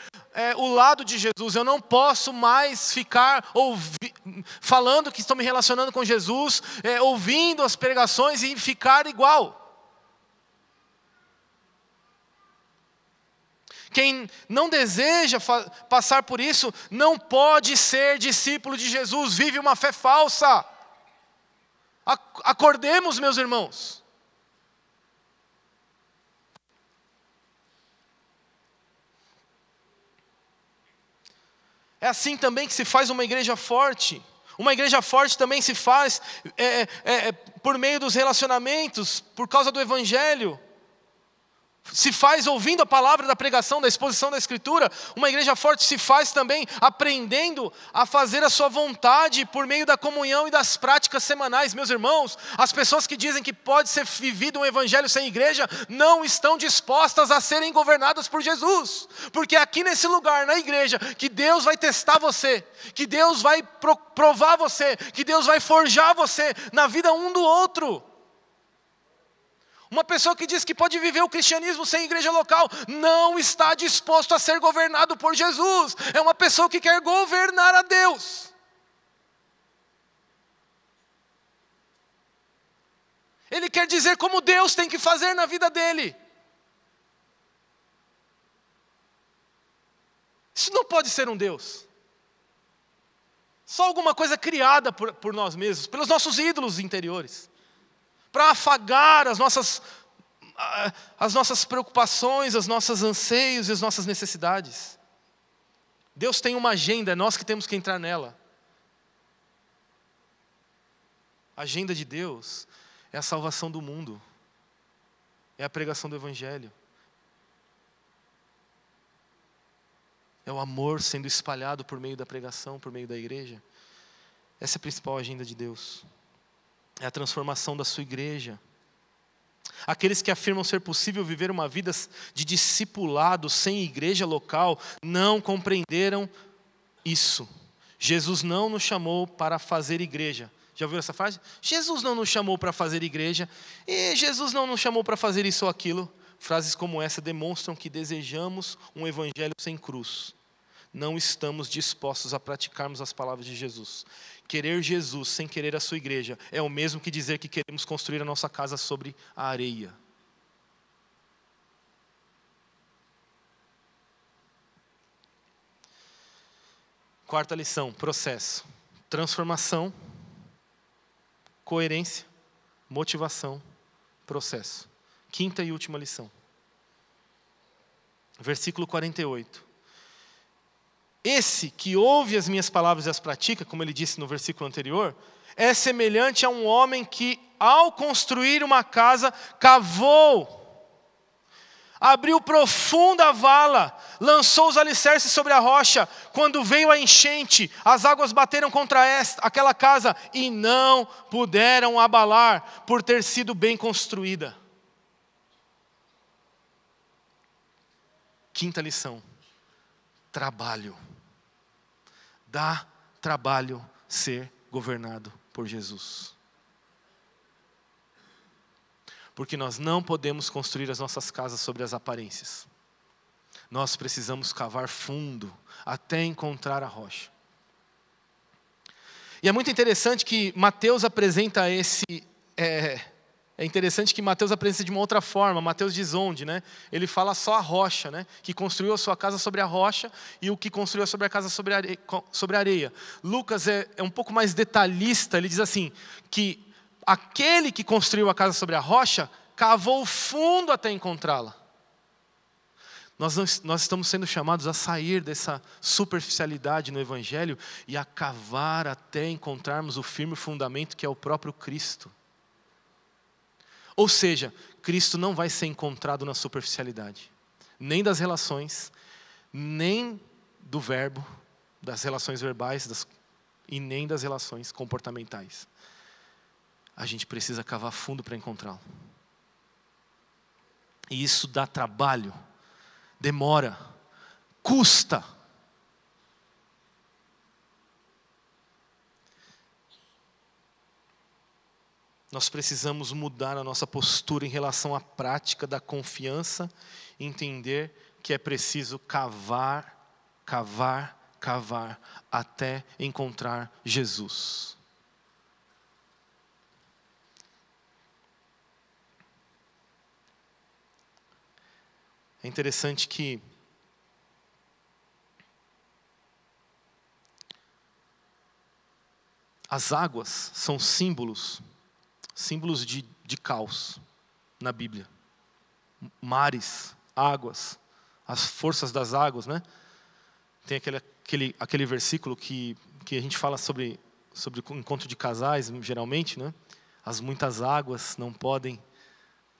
o lado de Jesus. Eu não posso mais ficar falando que estou me relacionando com Jesus, ouvindo as pregações e ficar igual. Quem não deseja passar por isso, não pode ser discípulo de Jesus, vive uma fé falsa. Acordemos, meus irmãos. É assim também que se faz uma igreja forte. Uma igreja forte também se faz por meio dos relacionamentos, por causa do Evangelho. Se faz ouvindo a palavra da pregação, da exposição da Escritura. Uma igreja forte se faz também aprendendo a fazer a sua vontade por meio da comunhão e das práticas semanais. Meus irmãos, as pessoas que dizem que pode ser vivido um evangelho sem igreja não estão dispostas a serem governadas por Jesus. Porque é aqui nesse lugar, na igreja, que Deus vai testar você, que Deus vai provar você, que Deus vai forjar você na vida um do outro. Uma pessoa que diz que pode viver o cristianismo sem igreja local não está disposto a ser governado por Jesus. É uma pessoa que quer governar a Deus. Ele quer dizer como Deus tem que fazer na vida dele. Isso não pode ser um Deus. Só alguma coisa criada por nós mesmos, pelos nossos ídolos interiores. Para afagar as nossas preocupações, os nossos anseios e as nossas necessidades. Deus tem uma agenda, é nós que temos que entrar nela. A agenda de Deus é a salvação do mundo, é a pregação do Evangelho, é o amor sendo espalhado por meio da pregação, por meio da igreja. Essa é a principal agenda de Deus. É a transformação da sua igreja. Aqueles que afirmam ser possível viver uma vida de discipulado sem igreja local não compreenderam isso. Jesus não nos chamou para fazer igreja. Já ouviu essa frase? Jesus não nos chamou para fazer igreja. E Jesus não nos chamou para fazer isso ou aquilo. Frases como essa demonstram que desejamos um evangelho sem cruz. Não estamos dispostos a praticarmos as palavras de Jesus. Querer Jesus sem querer a sua igreja é o mesmo que dizer que queremos construir a nossa casa sobre a areia. Quarta lição, processo. Transformação, coerência, motivação, processo. Quinta e última lição. Versículo 48. Esse que ouve as minhas palavras e as pratica, como ele disse no versículo anterior, é semelhante a um homem que, ao construir uma casa, cavou, abriu profunda vala, lançou os alicerces sobre a rocha. quando veio a enchente, as águas bateram contra aquela casa e não puderam abalar, por ter sido bem construída. Quinta lição: trabalho. Dá trabalho ser governado por Jesus. Porque nós não podemos construir as nossas casas sobre as aparências. Nós precisamos cavar fundo até encontrar a rocha. E é muito interessante que Mateus apresenta É interessante que Mateus apresenta de uma outra forma. Mateus diz onde, né? Ele fala só a rocha, né? Que construiu a sua casa sobre a rocha e o que construiu a sua casa sobre a areia. Lucas é um pouco mais detalhista. Ele diz assim, que aquele que construiu a casa sobre a rocha cavou fundo até encontrá-la. Nós estamos sendo chamados a sair dessa superficialidade no Evangelho e a cavar até encontrarmos o firme fundamento que é o próprio Cristo. Ou seja, Cristo não vai ser encontrado na superficialidade, nem das relações, nem do verbo, das relações verbais e nem das relações comportamentais. A gente precisa cavar fundo para encontrá-lo. E isso dá trabalho, demora, custa. Nós precisamos mudar a nossa postura em relação à prática da confiança e entender que é preciso cavar até encontrar Jesus. É interessante que as águas são símbolos de caos na Bíblia. Mares, águas, as forças das águas, né? Tem aquele versículo que a gente fala sobre o encontro de casais, geralmente, né? As muitas águas não podem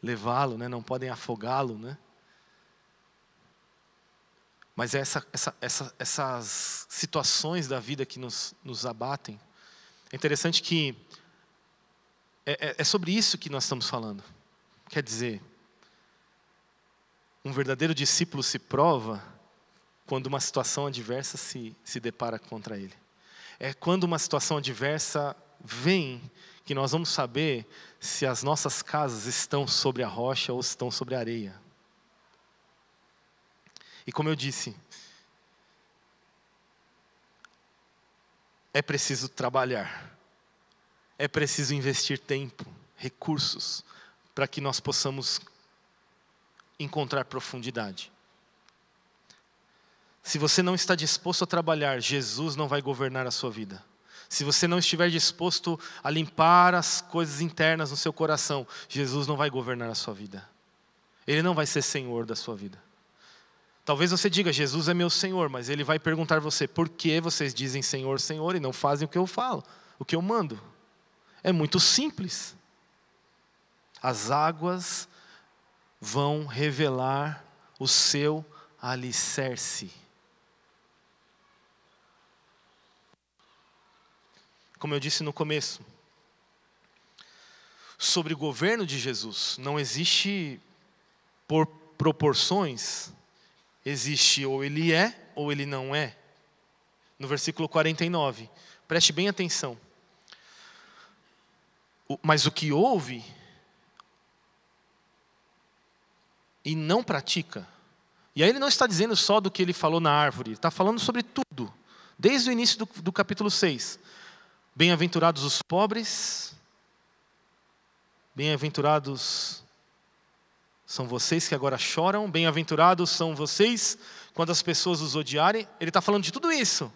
levá-lo, né? Não podem afogá-lo, né? Mas essas situações da vida que nos abatem, é interessante que é sobre isso que nós estamos falando. Quer dizer, um verdadeiro discípulo se prova quando uma situação adversa se depara contra ele. É quando uma situação adversa vem que nós vamos saber se as nossas casas estão sobre a rocha ou estão sobre a areia. E como eu disse, é preciso trabalhar. É preciso investir tempo, recursos, para que nós possamos encontrar profundidade. Se você não está disposto a trabalhar, Jesus não vai governar a sua vida. Se você não estiver disposto a limpar as coisas internas no seu coração, Jesus não vai governar a sua vida. Ele não vai ser Senhor da sua vida. Talvez você diga, Jesus é meu Senhor, mas Ele vai perguntar a você, por que vocês dizem Senhor, Senhor, e não fazem o que eu falo, o que eu mando? É muito simples. As águas vão revelar o seu alicerce. Como eu disse no começo, sobre o governo de Jesus, não existe por proporções, existe ou ele é ou ele não é. No versículo 49, preste bem atenção. Mas o que ouve e não pratica. E aí ele não está dizendo só do que ele falou na árvore, ele está falando sobre tudo. Desde o início do capítulo 6. Bem-aventurados os pobres, bem-aventurados são vocês que agora choram, bem-aventurados são vocês quando as pessoas os odiarem. Ele está falando de tudo isso.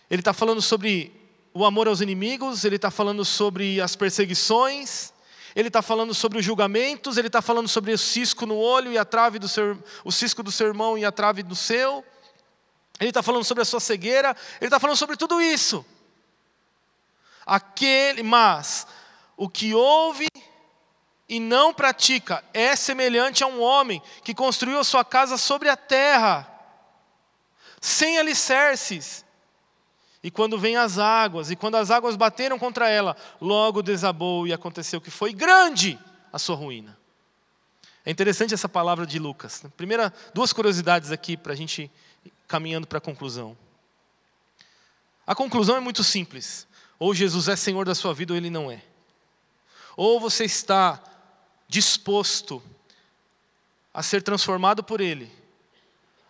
Ele está falando sobre o amor aos inimigos, ele está falando sobre as perseguições, ele está falando sobre os julgamentos, ele está falando sobre o cisco no olho e a trave o cisco do seu irmão e a trave do seu. Ele está falando sobre a sua cegueira, ele está falando sobre tudo isso. Mas o que ouve e não pratica é semelhante a um homem que construiu a sua casa sobre a terra. sem alicerces. E quando vêm as águas, e quando as águas bateram contra ela, logo desabou e aconteceu que foi grande a sua ruína. É interessante essa palavra de Lucas. Primeira, duas curiosidades aqui para a gente ir caminhando para a conclusão. A conclusão é muito simples. Ou Jesus é Senhor da sua vida ou Ele não é. Ou você está disposto a ser transformado por Ele,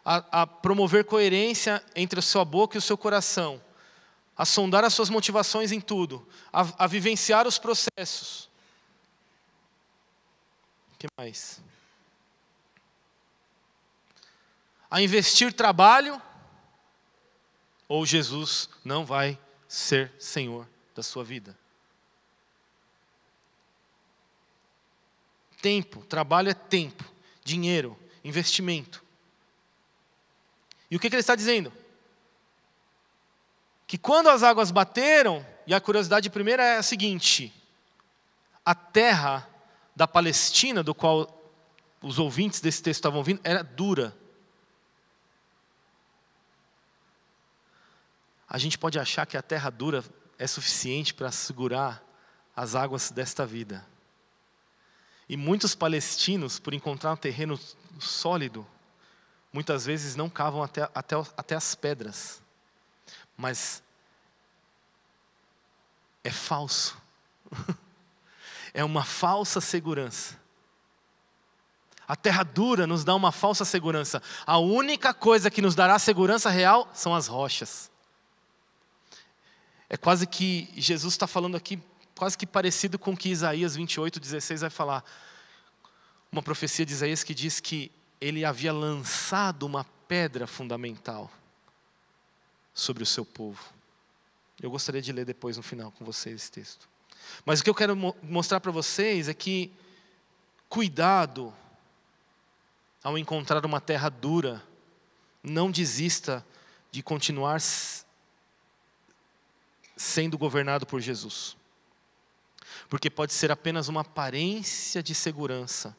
a promover coerência entre a sua boca e o seu coração, a sondar as suas motivações em tudo, a vivenciar os processos. O que mais? A investir trabalho, ou Jesus não vai ser Senhor da sua vida. Tempo, trabalho é tempo, dinheiro, investimento. E o que ele está dizendo? Que quando as águas bateram, e a curiosidade primeira é a seguinte: a terra da Palestina, do qual os ouvintes desse texto estavam ouvindo, era dura. A gente pode achar que a terra dura é suficiente para segurar as águas desta vida. E muitos palestinos, por encontrar um terreno sólido, muitas vezes não cavam até as pedras. Mas é falso. É uma falsa segurança. A terra dura nos dá uma falsa segurança. A única coisa que nos dará segurança real são as rochas. É quase que Jesus está falando aqui, quase que parecido com o que Isaías 28:16 vai falar. Uma profecia de Isaías que diz que ele havia lançado uma pedra fundamental sobre o seu povo. Eu gostaria de ler depois no final com vocês esse texto. Mas o que eu quero mostrar para vocês é que cuidado ao encontrar uma terra dura, não desista de continuar sendo governado por Jesus. Porque pode ser apenas uma aparência de segurança,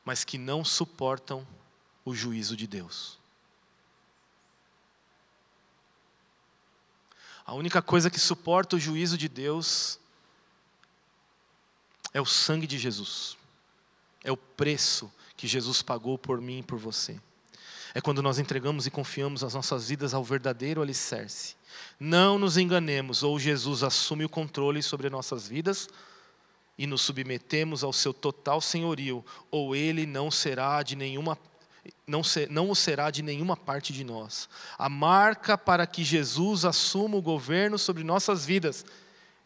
mas que não suportam o juízo de Deus. A única coisa que suporta o juízo de Deus é o sangue de Jesus. É o preço que Jesus pagou por mim e por você. É quando nós entregamos e confiamos as nossas vidas ao verdadeiro alicerce. Não nos enganemos, ou Jesus assume o controle sobre nossas vidas e nos submetemos ao seu total senhorio, ou Ele não o será de nenhuma parte de nós. A marca para que Jesus assuma o governo sobre nossas vidas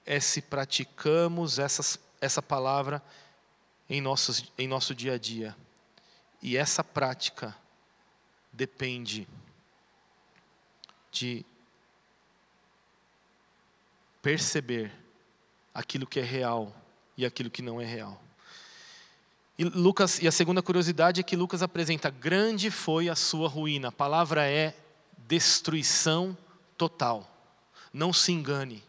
é se praticamos essa palavra em nosso dia a dia. E essa prática depende de perceber aquilo que é real e aquilo que não é real. E a segunda curiosidade é que Lucas apresenta: grande foi a sua ruína. A palavra é destruição total. Não se engane.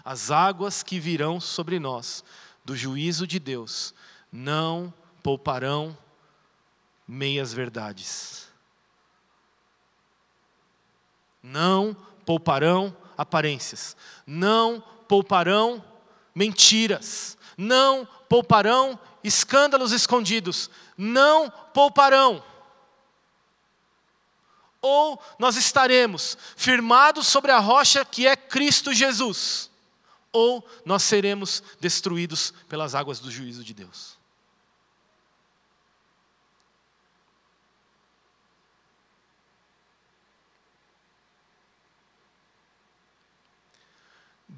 As águas que virão sobre nós, do juízo de Deus, não pouparão meias verdades. Não pouparão aparências. Não pouparão mentiras. Não pouparão escândalos escondidos. Não pouparão. Ou nós estaremos firmados sobre a rocha que é Cristo Jesus, ou nós seremos destruídos pelas águas do juízo de Deus.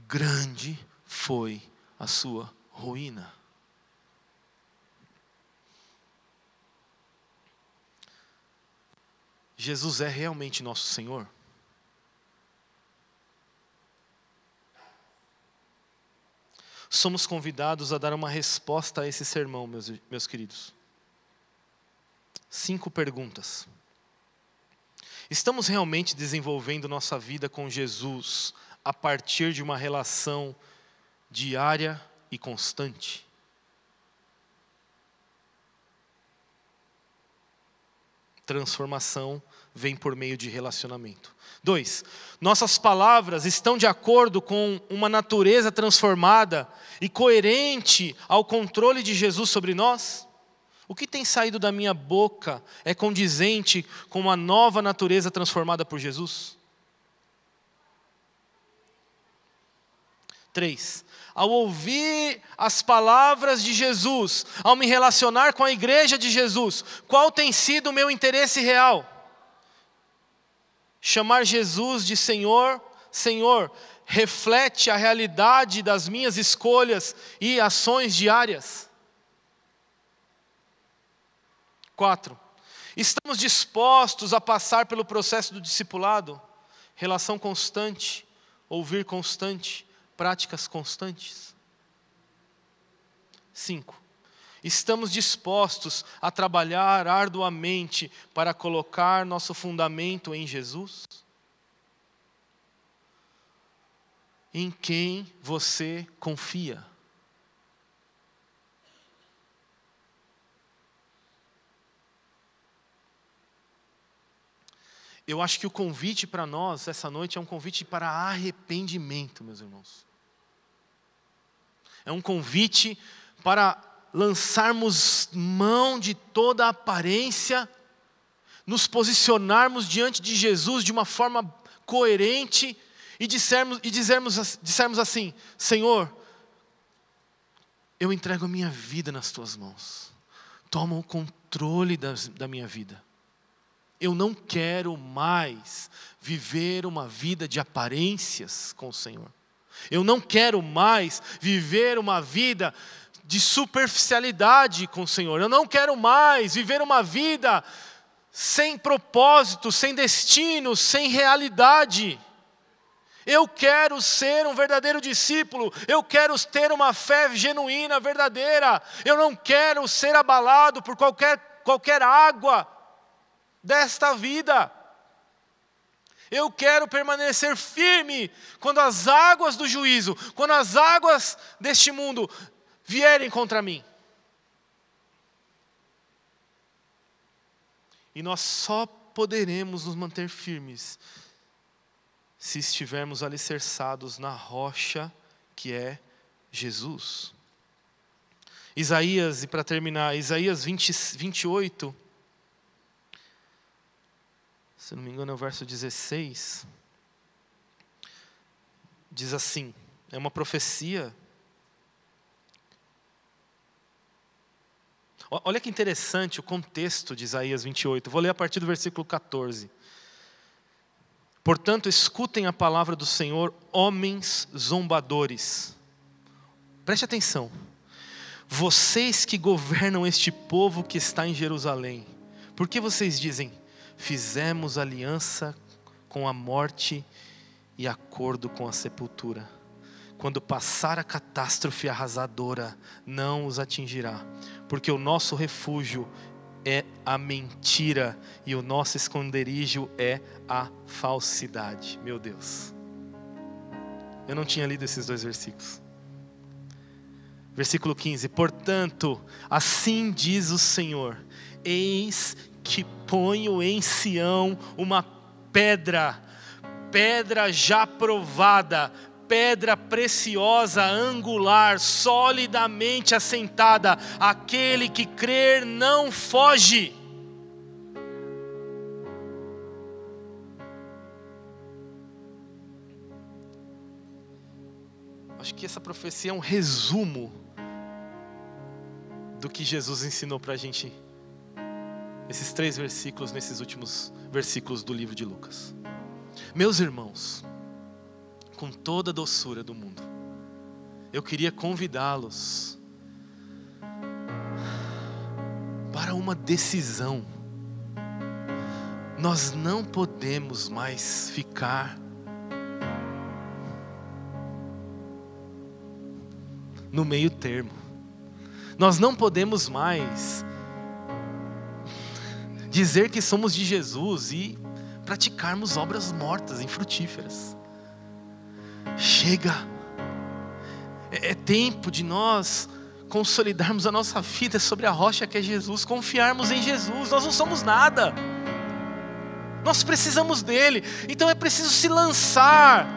Grande foi a sua ruína. Jesus é realmente nosso Senhor? Somos convidados a dar uma resposta a esse sermão, meus queridos. 5 perguntas. Estamos realmente desenvolvendo nossa vida com Jesus a partir de uma relação diária e constante? transformação vem por meio de relacionamento. 2, nossas palavras estão de acordo com uma natureza transformada e coerente ao controle de Jesus sobre nós? O que tem saído da minha boca é condizente com uma nova natureza transformada por Jesus? 3, ao ouvir as palavras de Jesus, ao me relacionar com a igreja de Jesus, qual tem sido o meu interesse real? Chamar Jesus de Senhor, Senhor, reflete a realidade das minhas escolhas e ações diárias? 4, estamos dispostos a passar pelo processo do discipulado? Relação constante, ouvir constante, práticas constantes. 5, estamos dispostos a trabalhar arduamente para colocar nosso fundamento em Jesus? Em quem você confia? Eu acho que o convite para nós essa noite é um convite para arrependimento, meus irmãos. É um convite para lançarmos mão de toda a aparência, nos posicionarmos diante de Jesus de uma forma coerente e dissermos assim: Senhor, eu entrego a minha vida nas tuas mãos, toma o controle da minha vida. Eu não quero mais viver uma vida de aparências com o Senhor. Eu não quero mais viver uma vida de superficialidade com o Senhor. Eu não quero mais viver uma vida sem propósito, sem destino, sem realidade. Eu quero ser um verdadeiro discípulo. Eu quero ter uma fé genuína, verdadeira. Eu não quero ser abalado por qualquer água desta vida. Eu quero permanecer firme quando as águas do juízo, quando as águas deste mundo vierem contra mim. E nós só poderemos nos manter firmes se estivermos alicerçados na rocha que é Jesus. Isaías, e para terminar, Isaías 28, se não me engano é o verso 16, diz assim, é uma profecia. Olha que interessante o contexto de Isaías 28, vou ler a partir do versículo 14. Portanto, escutem a palavra do Senhor, homens zombadores. Preste atenção. Vocês que governam este povo que está em Jerusalém, por que vocês dizem: fizemos aliança com a morte e acordo com a sepultura? Quando passar a catástrofe arrasadora, não os atingirá, porque o nosso refúgio é a mentira e o nosso esconderijo é a falsidade. Meu Deus, eu não tinha lido esses dois versículos. Versículo 15, portanto, assim diz o Senhor, eis que ponho em Sião uma pedra já provada, pedra preciosa, angular, solidamente assentada, aquele que crer não foge. Acho que essa profecia é um resumo do que Jesus ensinou para a gente, esses 3 versículos, nesses últimos versículos do livro de Lucas. Meus irmãos, com toda a doçura do mundo, eu queria convidá-los para uma decisão. Nós não podemos mais ficar no meio termo. Nós não podemos mais dizer que somos de Jesus e praticarmos obras mortas, infrutíferas. Chega. É tempo de nós consolidarmos a nossa vida sobre a rocha que é Jesus, confiarmos em Jesus. Nós não somos nada. Nós precisamos dele. Então é preciso se lançar.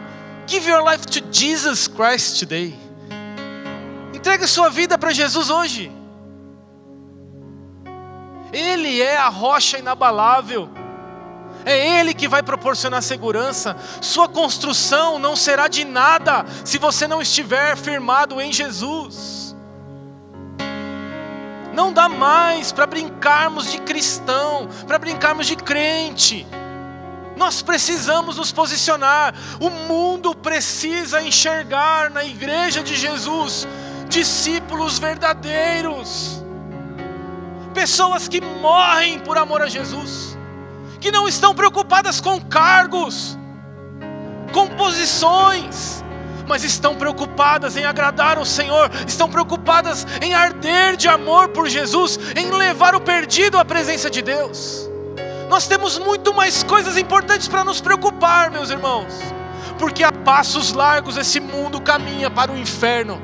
Give your life to Jesus Christ today. Entregue a sua vida para Jesus hoje. Ele é a rocha inabalável. É Ele que vai proporcionar segurança. Sua construção não será de nada se você não estiver firmado em Jesus. Não dá mais para brincarmos de cristão, para brincarmos de crente. Nós precisamos nos posicionar. O mundo precisa enxergar na igreja de Jesus discípulos verdadeiros. Pessoas que morrem por amor a Jesus, que não estão preocupadas com cargos, com posições, mas estão preocupadas em agradar ao Senhor, estão preocupadas em arder de amor por Jesus, em levar o perdido à presença de Deus. Nós temos muito mais coisas importantes para nos preocupar, meus irmãos, porque a passos largos esse mundo caminha para o inferno.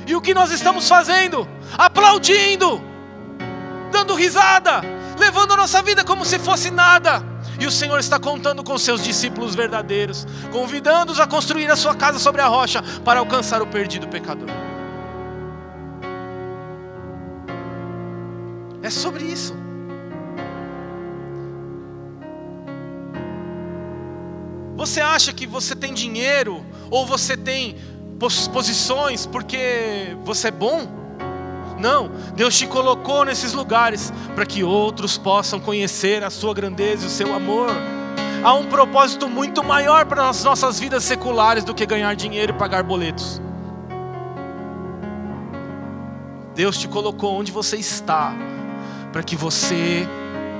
E o que nós estamos fazendo? Aplaudindo, dando risada, levando a nossa vida como se fosse nada. E o Senhor está contando com seus discípulos verdadeiros, convidando-os a construir a sua casa sobre a rocha, para alcançar o perdido pecador. É sobre isso. Você acha que você tem dinheiro, ou você tem posições porque você é bom? Não, Deus te colocou nesses lugares para que outros possam conhecer a sua grandeza e o seu amor. Há um propósito muito maior para as nossas vidas seculares do que ganhar dinheiro e pagar boletos. Deus te colocou onde você está para que você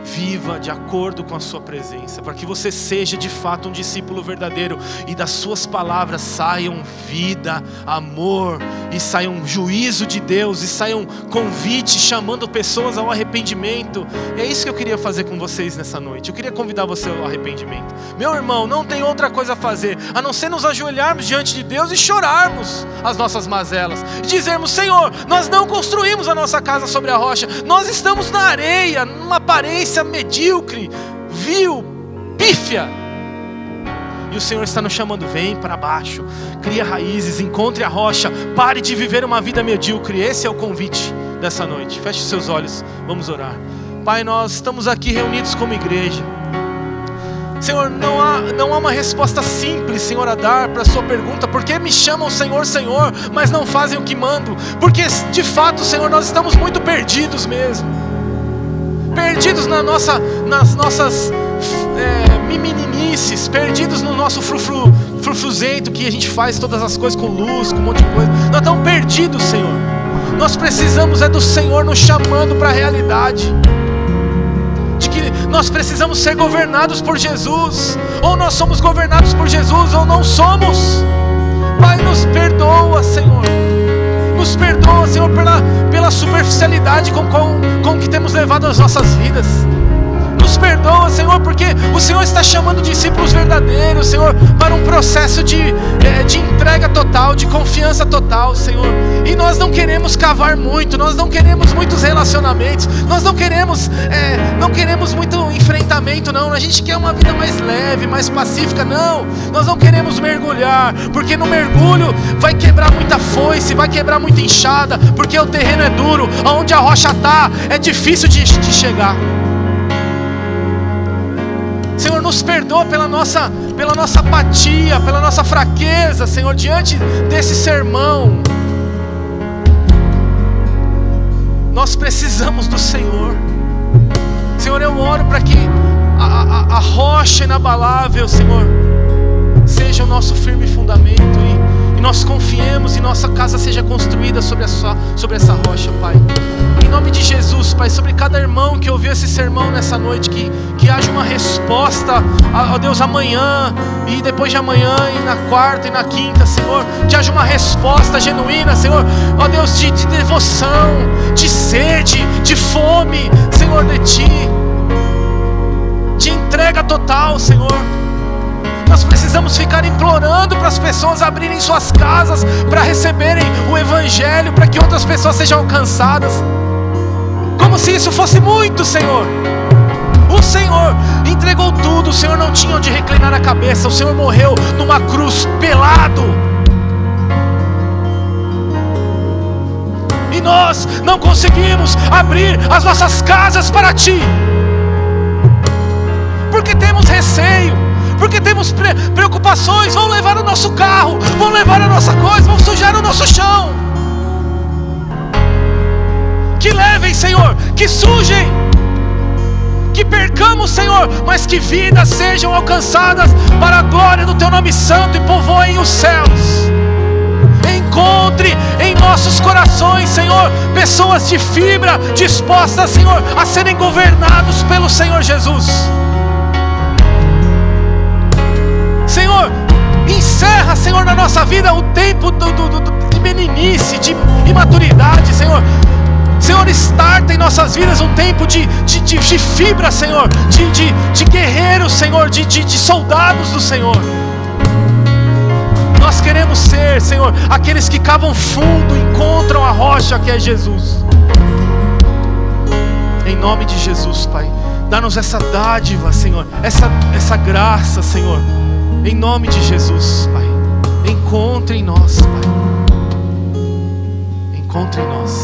viva de acordo com a sua presença, para que você seja de fato um discípulo verdadeiro, e das suas palavras saiam vida, amor, e saiam juízo de Deus, e saiam convite chamando pessoas ao arrependimento. É isso que eu queria fazer com vocês nessa noite. Eu queria convidar você ao arrependimento. Meu irmão, não tem outra coisa a fazer a não ser nos ajoelharmos diante de Deus e chorarmos as nossas mazelas, e dizermos: Senhor, nós não construímos a nossa casa sobre a rocha, nós estamos na areia, numa aparência medíocre, vil, pífia, e o Senhor está nos chamando: vem para baixo, cria raízes, encontre a rocha, pare de viver uma vida medíocre. Esse é o convite dessa noite. Feche os seus olhos, vamos orar. Pai, nós estamos aqui reunidos como igreja. Senhor, não há uma resposta simples, Senhor, a dar para a sua pergunta: por que me chamam Senhor, Senhor, mas não fazem o que mando? Porque de fato, Senhor, nós estamos muito perdidos mesmo. Perdidos nas nossas mimeninices, perdidos no nosso frufruzento, que a gente faz todas as coisas com luz, com um monte de coisa. Nós estamos perdidos, Senhor. Nós precisamos do Senhor nos chamando para a realidade de que nós precisamos ser governados por Jesus. Ou nós somos governados por Jesus, ou não somos. Pai, nos perdoa, Senhor. Nos perdoa, Senhor, pela superficialidade com que temos levado as nossas vidas. Nos perdoa, Senhor, porque o Senhor está chamando discípulos verdadeiros, Senhor, para um processo de entrega total, de confiança total, Senhor. E nós não queremos cavar muito, nós não queremos muitos relacionamentos, nós não queremos muito enfrentamento, não. A gente quer uma vida mais leve, mais pacífica, não. Nós não queremos mergulhar, porque no mergulho vai quebrar muita foice, vai quebrar muita enxada, porque o terreno é duro, onde a rocha está é difícil de chegar. Senhor, nos perdoa pela nossa apatia, pela nossa fraqueza, Senhor, diante desse sermão. Nós precisamos do Senhor. Senhor, eu oro para que a rocha inabalável, Senhor, seja o nosso firme fundamento, e nós confiemos e nossa casa seja construída sobre essa rocha, Pai. Em nome de Jesus, Pai, sobre cada irmão que ouviu esse sermão nessa noite, que haja uma resposta, ó Deus, amanhã e depois de amanhã, e na quarta e na quinta, Senhor, que haja uma resposta genuína, Senhor, ó Deus, de devoção, de sede, de fome, Senhor, de Ti, de entrega total, Senhor. Nós precisamos ficar implorando para as pessoas abrirem suas casas para receberem o Evangelho, para que outras pessoas sejam alcançadas, como se isso fosse muito, Senhor. O Senhor entregou entregou tudo, o Senhor não tinha onde reclinar a cabeça, o Senhor morreu numa cruz pelado. E nós não conseguimos abrir as nossas casas para Ti, porque temos receio, porque temos preocupações. Vão levar o nosso carro, vão levar a nossa coisa, vão sujar o nosso chão. Que levem, Senhor, que sujem, que percamos, Senhor, mas que vidas sejam alcançadas para a glória do Teu nome santo e povoem os céus. Encontre em nossos corações, Senhor, pessoas de fibra dispostas, Senhor, a serem governados pelo Senhor Jesus. Senhor, encerra, Senhor, na nossa vida o tempo de meninice, de imaturidade, Senhor. Senhor, starta em nossas vidas um tempo de fibra, Senhor, de guerreiros, Senhor, de soldados do Senhor. Nós queremos ser, Senhor, aqueles que cavam fundo, encontram a rocha que é Jesus. Em nome de Jesus, Pai, dá-nos essa dádiva, Senhor, essa graça, Senhor. Em nome de Jesus, Pai, encontre em nós, Pai. Encontre em nós.